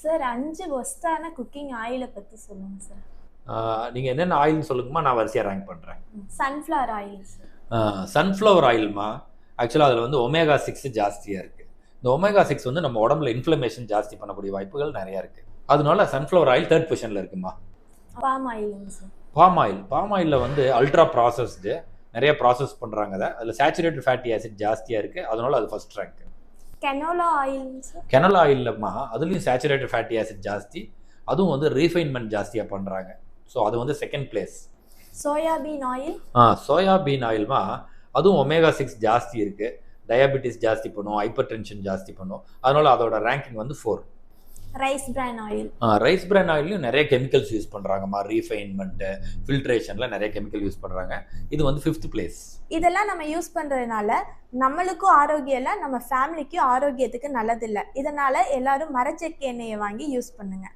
Sir 5 ஒஸ்டான cooking ஆயிலை பத்தி சொல்லுங்க சார். நீங்கள் என்னென்ன ஆயில்னு சொல்லுங்கம்மா, நான் வரிசையாக ரேங்க் பண்ணுறேன். Sunflower oil sir. சன்ஃப்ளவர் ஆயில்மா, ஆக்சுவலாக அதில் வந்து ஒமேகா 6 ஜாஸ்தியாக இருக்குது. இந்த ஒமேகா 6 வந்து நம்ம உடம்புல இன்ஃப்ளமேஷன் ஜாஸ்தி பண்ணக்கூடிய வாய்ப்புகள் நிறையா இருக்குது. அதனால சன்ஃப்ளவர் ஆயில் 3rd பொசிஷனில் இருக்குமா. Palm oil sir. பாம் ஆயிலில் வந்து அல்ட்ரா ப்ராசஸ்டு, நிறைய ப்ராசஸ் பண்ணுறாங்க. அதில் சேச்சுரேட்டட் ஃபேட்டி ஆசிட் ஜாஸ்தியாக இருக்குது, அதனால அது first rank. Canola oil sir. Canola ஆயில்லம்மா, அதுலேயும் சேச்சுரேட்டட் ஃபேட்டி ஆசிட் ஜாஸ்தி, அதுவும் வந்து ரீஃபைன்மெண்ட் ஜாஸ்தியாக பண்ணுறாங்க. ஸோ அது வந்து 2nd place. Soybean oil. Soybean ஆயில்மா, அதுவும் ஒமேகா 6 ஜாஸ்தி இருக்குது, டயபெட்டிஸ் ஜாஸ்தி பண்ணும், ஹைப்பர் டென்ஷன் ஜாஸ்தி பண்ணும், அதனால அதோட ரேங்கிங் வந்து 4. Rice bran oil. Rice bran ஆயிலையும் நிறைய கெமிக்கல்ஸ் யூஸ் பண்ணுறாங்கம்மா, ரீஃபைன்மெண்ட்டு, ஃபில்ட்ரேஷனில் நிறைய கெமிக்கல் யூஸ் பண்ணுறாங்க. இது வந்து 5th பிளேஸ். இதெல்லாம் நம்ம யூஸ் பண்ணுறதுனால நம்மளுக்கும் ஆரோக்கியம் இல்லை, நம்ம ஃபேமிலிக்கும் ஆரோக்கியத்துக்கு நல்லதில்லை. இதனால் எல்லாரும் மரச்செக்கு எண்ணெயை வாங்கி யூஸ் பண்ணுங்கள்.